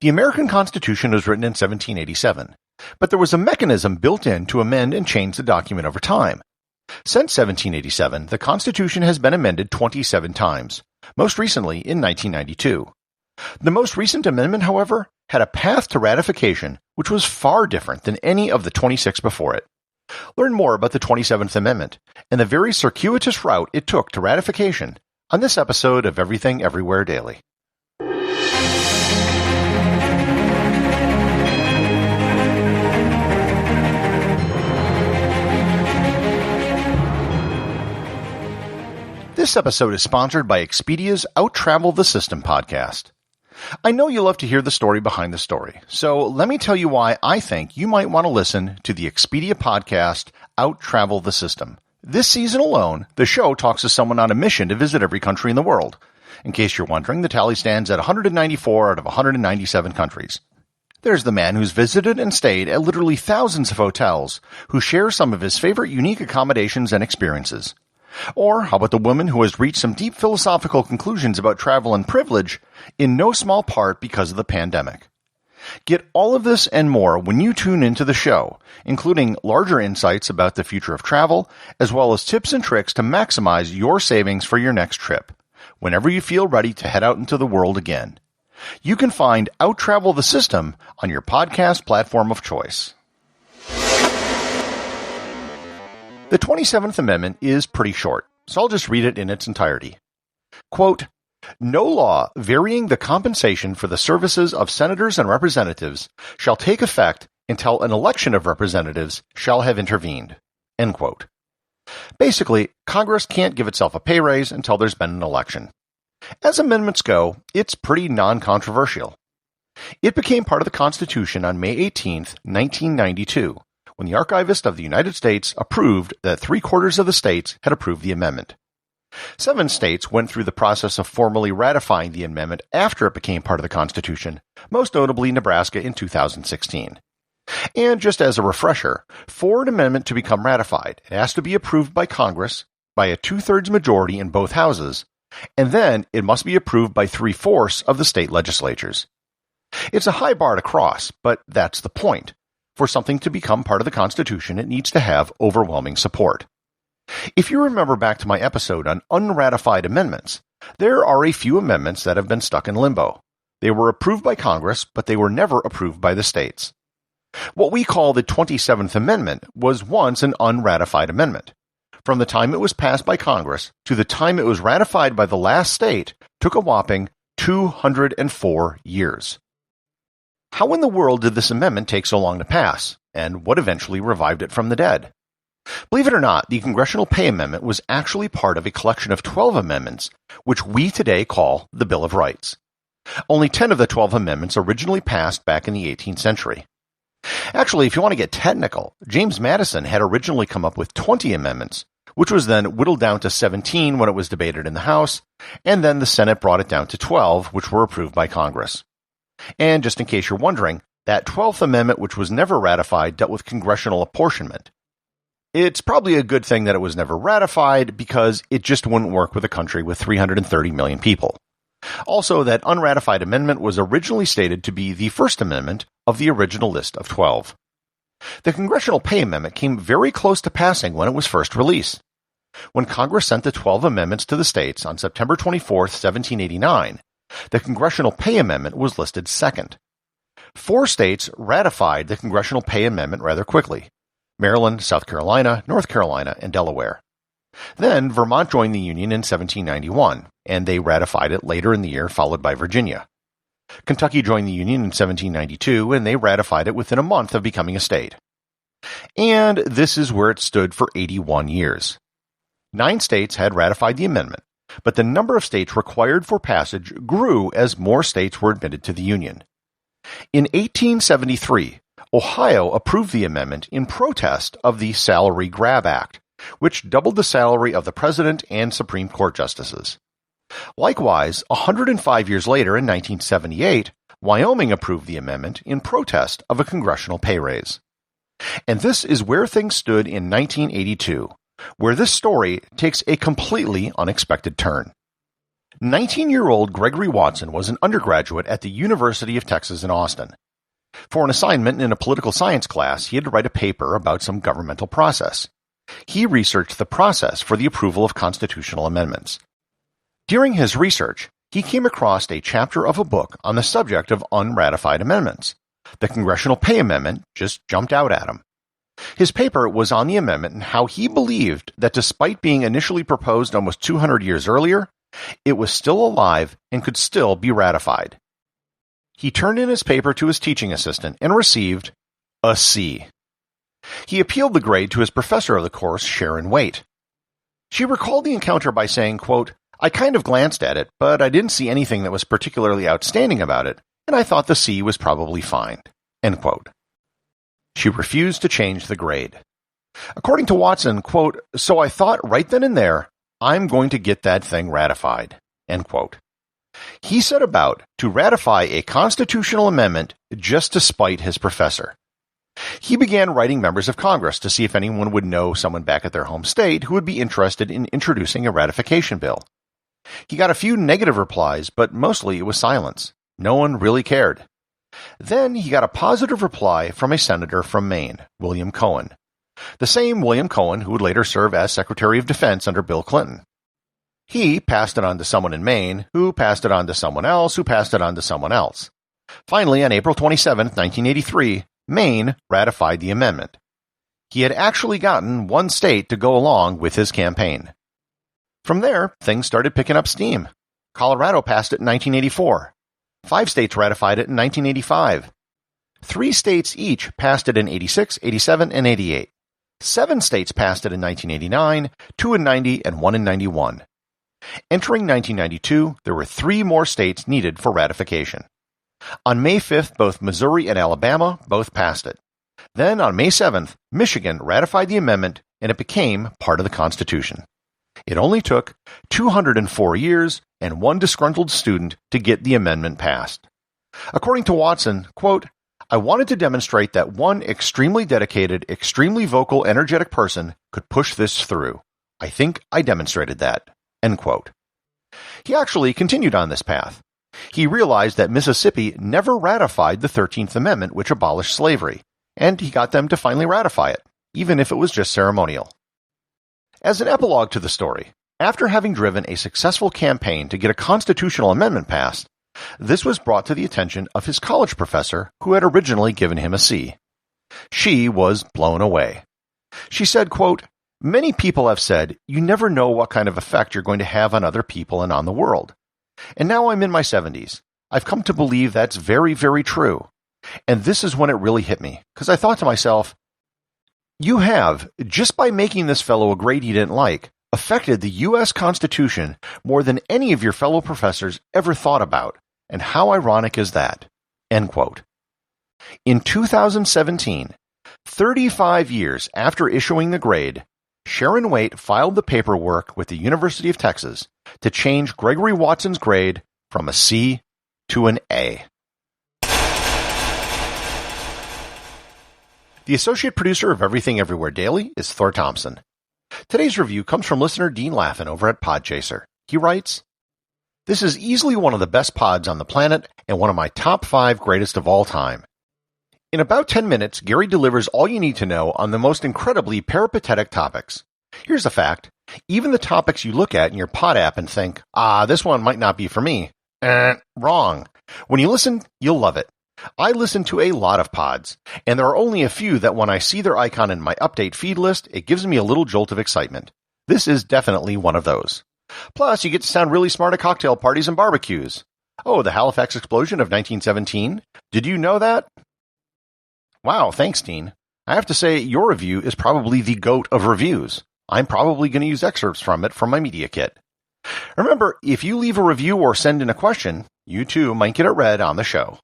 The American Constitution was written in 1787, but there was a mechanism built in to amend and change the document over time. Since 1787, the Constitution has been amended 27 times, most recently in 1992. The most recent amendment, however, had a path to ratification which was far different than any of the 26 before it. Learn more about the 27th Amendment and the very circuitous route it took to ratification on this episode of Everything Everywhere Daily. This episode is sponsored by Expedia's Out-Travel the System podcast. I know you love to hear the story behind the story, so let me tell you why I think you might want to listen to the Expedia podcast, Out-Travel the System. This season alone, the show talks to someone on a mission to visit every country in the world. In case you're wondering, the tally stands at 194 out of 197 countries. There's the man who's visited and stayed at literally thousands of hotels, who shares some of his favorite unique accommodations and experiences. Or how about the woman who has reached some deep philosophical conclusions about travel and privilege, in no small part because of the pandemic. Get all of this and more when you tune into the show, including larger insights about the future of travel, as well as tips and tricks to maximize your savings for your next trip, whenever you feel ready to head out into the world again. You can find Out-Travel the System on your podcast platform of choice. The 27th Amendment is pretty short, so I'll just read it in its entirety. Quote, "No law varying the compensation for the services of senators and representatives shall take effect until an election of representatives shall have intervened." End quote. Basically, Congress can't give itself a pay raise until there's been an election. As amendments go, it's pretty non-controversial. It became part of the Constitution on May 18, 1992. When the Archivist of the United States approved that 3/4 of the states had approved the amendment. 7 states went through the process of formally ratifying the amendment after it became part of the Constitution, most notably Nebraska in 2016. And just as a refresher, for an amendment to become ratified, it has to be approved by Congress by a 2/3 majority in both houses, and then it must be approved by 3/4 of the state legislatures. It's a high bar to cross, but that's the point. For something to become part of the Constitution, it needs to have overwhelming support. If you remember back to my episode on unratified amendments, there are a few amendments that have been stuck in limbo. They were approved by Congress, but they were never approved by the states. What we call the 27th Amendment was once an unratified amendment. From the time it was passed by Congress to the time it was ratified by the last state took a whopping 204 years. How in the world did this amendment take so long to pass, and what eventually revived it from the dead? Believe it or not, the Congressional Pay Amendment was actually part of a collection of 12 amendments, which we today call the Bill of Rights. Only 10 of the 12 amendments originally passed back in the 18th century. Actually, if you want to get technical, James Madison had originally come up with 20 amendments, which was then whittled down to 17 when it was debated in the House, and then the Senate brought it down to 12, which were approved by Congress. And just in case you're wondering, that 12th Amendment, which was never ratified, dealt with congressional apportionment. It's probably a good thing that it was never ratified because it just wouldn't work with a country with 330 million people. Also, that unratified amendment was originally stated to be the First Amendment of the original list of 12. The Congressional Pay Amendment came very close to passing when it was first released. When Congress sent the 12 amendments to the states on September 24, 1789, the Congressional Pay Amendment was listed second. 4 states ratified the Congressional Pay Amendment rather quickly: Maryland, South Carolina, North Carolina, and Delaware. Then Vermont joined the Union in 1791, and they ratified it later in the year, followed by Virginia. Kentucky joined the Union in 1792, and they ratified it within a month of becoming a state. And this is where it stood for 81 years. 9 states had ratified the amendment, but the number of states required for passage grew as more states were admitted to the Union. In 1873, Ohio approved the amendment in protest of the Salary Grab Act, which doubled the salary of the President and Supreme Court justices. Likewise, 105 years later in 1978, Wyoming approved the amendment in protest of a congressional pay raise. And this is where things stood in 1982, where this story takes a completely unexpected turn. 19-year-old Gregory Watson was an undergraduate at the University of Texas in Austin. For an assignment in a political science class, he had to write a paper about some governmental process. He researched the process for the approval of constitutional amendments. During his research, he came across a chapter of a book on the subject of unratified amendments. The Congressional Pay Amendment just jumped out at him. His paper was on the amendment and how he believed that despite being initially proposed almost 200 years earlier, it was still alive and could still be ratified. He turned in his paper to his teaching assistant and received a C. He appealed the grade to his professor of the course, Sharon Waite. She recalled the encounter by saying, quote, "I kind of glanced at it, but I didn't see anything that was particularly outstanding about it, and I thought the C was probably fine." End quote. She refused to change the grade. According to Watson, quote, "So I thought right then and there, I'm going to get that thing ratified." End quote. He set about to ratify a constitutional amendment just to spite his professor. He began writing members of Congress to see if anyone would know someone back at their home state who would be interested in introducing a ratification bill. He got a few negative replies, but mostly it was silence. No one really cared. Then he got a positive reply from a senator from Maine, William Cohen. The same William Cohen who would later serve as Secretary of Defense under Bill Clinton. He passed it on to someone in Maine, who passed it on to someone else, who passed it on to someone else. Finally, on April 27, 1983, Maine ratified the amendment. He had actually gotten one state to go along with his campaign. From there, things started picking up steam. Colorado passed it in 1984. 5 states ratified it in 1985. 3 states each passed it in 86, 87, and 88. 7 states passed it in 1989, 2 in 90, and 1 in 91. Entering 1992, there were 3 more states needed for ratification. On May 5th, both Missouri and Alabama both passed it. Then, on May 7th, Michigan ratified the amendment, and it became part of the Constitution. It only took 204 years and 1 disgruntled student to get the amendment passed. According to Watson, quote, "I wanted to demonstrate that one extremely dedicated, extremely vocal, energetic person could push this through. I think I demonstrated that." End quote. He actually continued on this path. He realized that Mississippi never ratified the 13th Amendment, which abolished slavery, and he got them to finally ratify it, even if it was just ceremonial. As an epilogue to the story, after having driven a successful campaign to get a constitutional amendment passed, this was brought to the attention of his college professor who had originally given him a C. She was blown away. She said, quote, "Many people have said, you never know what kind of effect you're going to have on other people and on the world. And now I'm in my 70s. I've come to believe that's very, very true. And this is when it really hit me, because I thought to myself, you have, just by making this fellow a grade he didn't like, affected the U.S. Constitution more than any of your fellow professors ever thought about. And how ironic is that?" End quote. In 2017, 35 years after issuing the grade, Sharon Waite filed the paperwork with the University of Texas to change Gregory Watson's grade from a C to an A. The associate producer of Everything Everywhere Daily is Thor Thomsen. Today's review comes from listener Dean Laffin over at Podchaser. He writes, "This is easily one of the best pods on the planet and one of my top 5 greatest of all time. In about 10 minutes, Gary delivers all you need to know on the most incredibly peripatetic topics. Here's the fact. Even the topics you look at in your pod app and think, this one might not be for me. Wrong. When you listen, you'll love it. I listen to a lot of pods, and there are only a few that when I see their icon in my update feed list, it gives me a little jolt of excitement. This is definitely one of those. Plus, you get to sound really smart at cocktail parties and barbecues. Oh, the Halifax explosion of 1917? Did you know that?" Wow, thanks, Dean. I have to say, your review is probably the GOAT of reviews. I'm probably going to use excerpts from it for my media kit. Remember, if you leave a review or send in a question, you too might get it read on the show.